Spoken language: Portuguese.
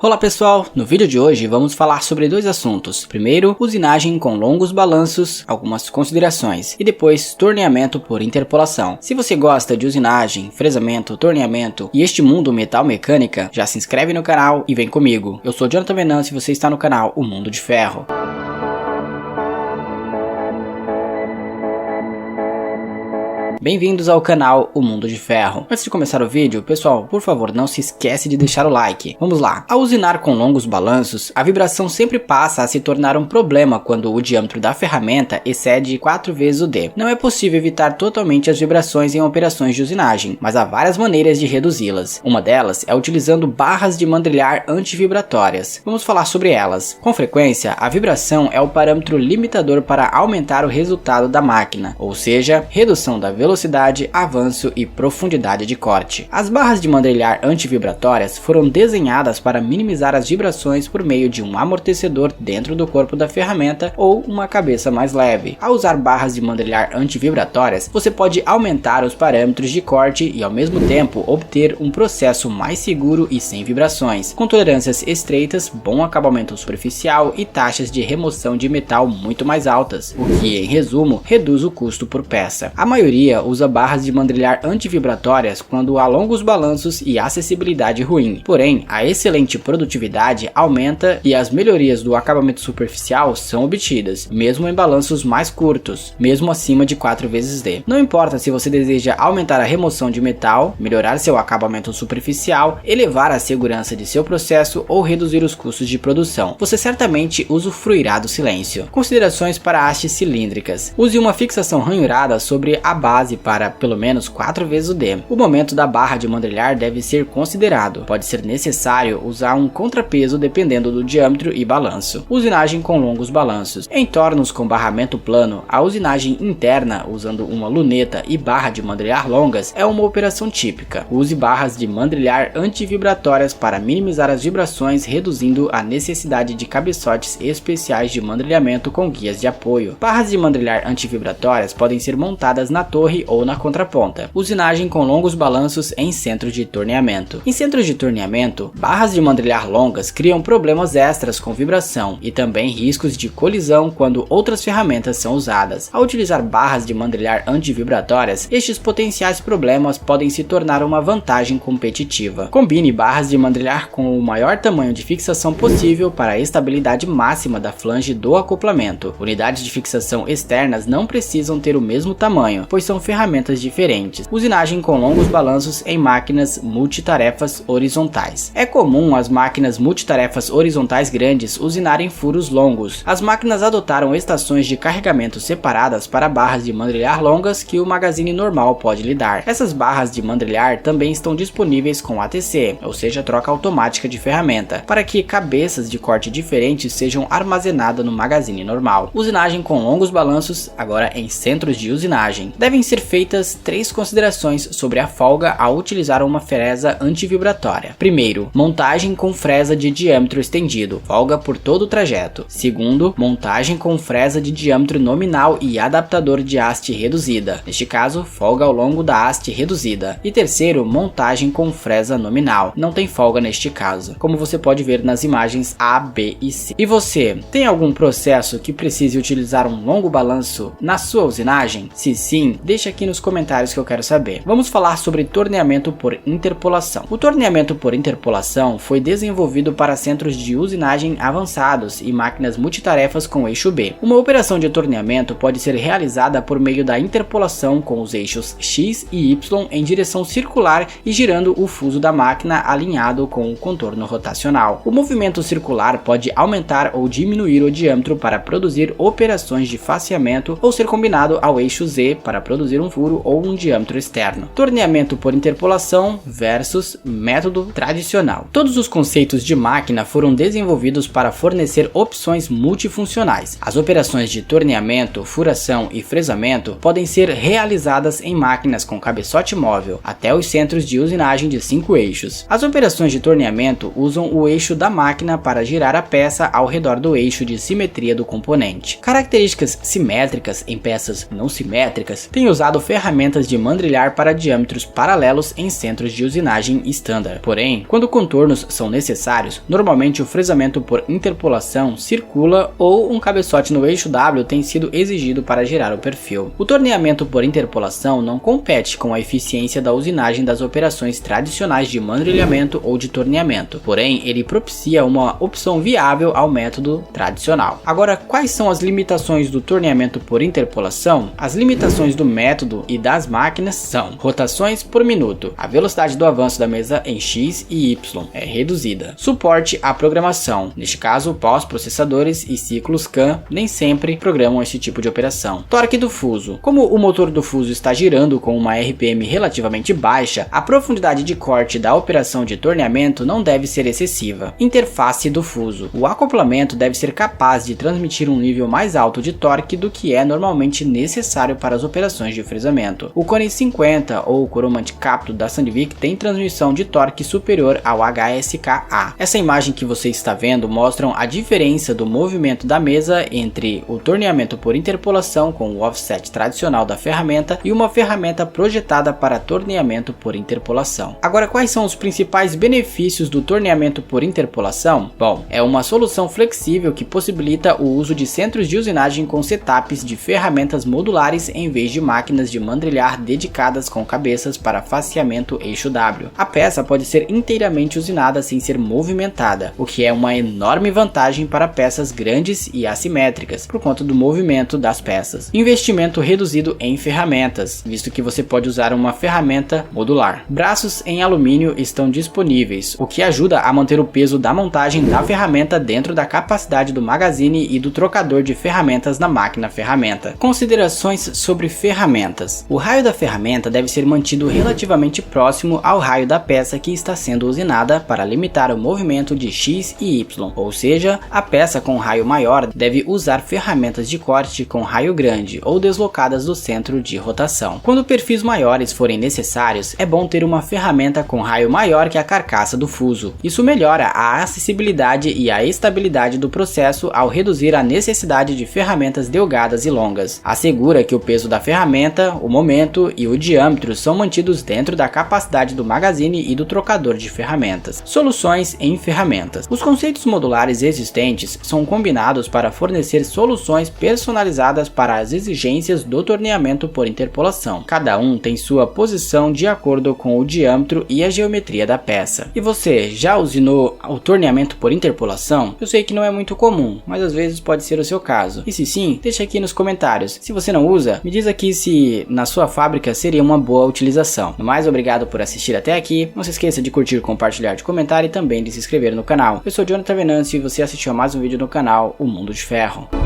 Olá pessoal, no vídeo de hoje vamos falar sobre dois assuntos. Primeiro, usinagem com longos balanços, algumas considerações, e depois torneamento por interpolação. Se você gosta de usinagem, fresamento, torneamento e este mundo metal mecânica, já se inscreve no canal e vem comigo. Eu sou Jonathan Venâncio e você está no canal O Mundo de Ferro. Bem-vindos ao canal O Mundo de Ferro. Antes de começar o vídeo, pessoal, por favor, não se esquece de deixar o like. Vamos lá. Ao usinar com longos balanços, a vibração sempre passa a se tornar um problema quando o diâmetro da ferramenta excede 4 vezes o D. Não é possível evitar totalmente as vibrações em operações de usinagem, mas há várias maneiras de reduzi-las. Uma delas é utilizando barras de mandrilhar antivibratórias. Vamos falar sobre elas. Com frequência, a vibração é o parâmetro limitador para aumentar o resultado da máquina, ou seja, redução da velocidade, avanço e profundidade de corte. As barras de mandrilhar antivibratórias foram desenhadas para minimizar as vibrações por meio de um amortecedor dentro do corpo da ferramenta ou uma cabeça mais leve. Ao usar barras de mandrilhar antivibratórias, você pode aumentar os parâmetros de corte e ao mesmo tempo obter um processo mais seguro e sem vibrações, com tolerâncias estreitas, bom acabamento superficial e taxas de remoção de metal muito mais altas, o que, em resumo, reduz o custo por peça. A maioria usa barras de mandrilhar antivibratórias quando há longos balanços e acessibilidade ruim. Porém, a excelente produtividade aumenta e as melhorias do acabamento superficial são obtidas, mesmo em balanços mais curtos, mesmo acima de 4 vezes D. Não importa se você deseja aumentar a remoção de metal, melhorar seu acabamento superficial, elevar a segurança de seu processo ou reduzir os custos de produção, você certamente usufruirá do silêncio. Considerações para hastes cilíndricas. Use uma fixação ranhurada sobre a base para pelo menos 4 vezes o D. O momento da barra de mandrilhar deve ser considerado. Pode ser necessário usar um contrapeso dependendo do diâmetro e balanço. Usinagem com longos balanços. Em tornos com barramento plano, a usinagem interna usando uma luneta e barra de mandrilhar longas é uma operação típica. Use barras de mandrilhar antivibratórias para minimizar as vibrações, reduzindo a necessidade de cabeçotes especiais de mandrilhamento com guias de apoio. Barras de mandrilhar antivibratórias podem ser montadas na torre ou na contraponta. Usinagem com longos balanços em centros de torneamento. Em centros de torneamento, barras de mandrilhar longas criam problemas extras com vibração e também riscos de colisão quando outras ferramentas são usadas. Ao utilizar barras de mandrilhar antivibratórias, estes potenciais problemas podem se tornar uma vantagem competitiva. Combine barras de mandrilhar com o maior tamanho de fixação possível para a estabilidade máxima da flange do acoplamento. Unidades de fixação externas não precisam ter o mesmo tamanho, pois são ferramentas diferentes. Usinagem com longos balanços em máquinas multitarefas horizontais. É comum as máquinas multitarefas horizontais grandes usinarem furos longos. As máquinas adotaram estações de carregamento separadas para barras de mandrilhar longas que o magazine normal pode lhe dar. Essas barras de mandrilhar também estão disponíveis com ATC, ou seja, troca automática de ferramenta, para que cabeças de corte diferentes sejam armazenadas no magazine normal. Usinagem com longos balanços, agora em centros de usinagem. Devem ser feitas 3 considerações sobre a folga ao utilizar uma fresa antivibratória. Primeiro, montagem com fresa de diâmetro estendido, folga por todo o trajeto. Segundo, montagem com fresa de diâmetro nominal e adaptador de haste reduzida, neste caso, folga ao longo da haste reduzida. E terceiro, montagem com fresa nominal, não tem folga neste caso, como você pode ver nas imagens A, B e C. E você, tem algum processo que precise utilizar um longo balanço na sua usinagem? Se sim, deixa aqui nos comentários que eu quero saber. Vamos falar sobre torneamento por interpolação. O torneamento por interpolação foi desenvolvido para centros de usinagem avançados e máquinas multitarefas com eixo B. Uma operação de torneamento pode ser realizada por meio da interpolação com os eixos X e Y em direção circular e girando o fuso da máquina alinhado com o contorno rotacional. O movimento circular pode aumentar ou diminuir o diâmetro para produzir operações de faceamento ou ser combinado ao eixo Z para produzir um furo ou um diâmetro externo. Torneamento por interpolação versus método tradicional. Todos os conceitos de máquina foram desenvolvidos para fornecer opções multifuncionais. As operações de torneamento, furação e fresamento podem ser realizadas em máquinas com cabeçote móvel, até os centros de usinagem de 5 eixos. As operações de torneamento usam o eixo da máquina para girar a peça ao redor do eixo de simetria do componente. Características simétricas em peças não simétricas têm os usado ferramentas de mandrilhar para diâmetros paralelos em centros de usinagem estándar. Porém, quando contornos são necessários, normalmente o fresamento por interpolação circula ou um cabeçote no eixo W tem sido exigido para gerar o perfil. O torneamento por interpolação não compete com a eficiência da usinagem das operações tradicionais de mandrilhamento ou de torneamento, porém ele propicia uma opção viável ao método tradicional. Agora, quais são as limitações do torneamento por interpolação? As limitações do método e das máquinas são: rotações por minuto. A velocidade do avanço da mesa em X e Y é reduzida. Suporte à programação. Neste caso, pós-processadores e ciclos CAN nem sempre programam este tipo de operação. Torque do fuso. Como o motor do fuso está girando com uma RPM relativamente baixa, a profundidade de corte da operação de torneamento não deve ser excessiva. Interface do fuso. O acoplamento deve ser capaz de transmitir um nível mais alto de torque do que é normalmente necessário para as operações de fresamento. O cone 50 ou Coromant Capto da Sandvik tem transmissão de torque superior ao HSK-A. Essa imagem que você está vendo mostra a diferença do movimento da mesa entre o torneamento por interpolação com o offset tradicional da ferramenta e uma ferramenta projetada para torneamento por interpolação. Agora, quais são os principais benefícios do torneamento por interpolação? Bom, é uma solução flexível que possibilita o uso de centros de usinagem com setups de ferramentas modulares em vez de máquinas de mandrilhar dedicadas com cabeças para faceamento eixo W. A peça pode ser inteiramente usinada sem ser movimentada, o que é uma enorme vantagem para peças grandes e assimétricas, por conta do movimento das peças. Investimento reduzido em ferramentas, visto que você pode usar uma ferramenta modular. Braços em alumínio estão disponíveis, o que ajuda a manter o peso da montagem da ferramenta dentro da capacidade do magazine e do trocador de ferramentas na máquina ferramenta. Considerações sobre ferramentas. O raio da ferramenta deve ser mantido relativamente próximo ao raio da peça que está sendo usinada para limitar o movimento de X e Y, ou seja, a peça com raio maior deve usar ferramentas de corte com raio grande ou deslocadas do centro de rotação. Quando perfis maiores forem necessários, é bom ter uma ferramenta com raio maior que a carcaça do fuso. Isso melhora a acessibilidade e a estabilidade do processo ao reduzir a necessidade de ferramentas delgadas e longas. Assegura que o peso da ferramenta, o momento e o diâmetro são mantidos dentro da capacidade do magazine e do trocador de ferramentas. Soluções em ferramentas. Os conceitos modulares existentes são combinados para fornecer soluções personalizadas para as exigências do torneamento por interpolação. Cada um tem sua posição de acordo com o diâmetro e a geometria da peça. E você já usinou o torneamento por interpolação? Eu sei que não é muito comum, mas às vezes pode ser o seu caso. E se sim, deixa aqui nos comentários. Se você não usa, me diz aqui se na sua fábrica seria uma boa utilização. No mais, obrigado por assistir até aqui. Não se esqueça de curtir, compartilhar, de comentar e também de se inscrever no canal. Eu sou Jonathan Venâncio e você assistiu a mais um vídeo no canal O Mundo de Ferro.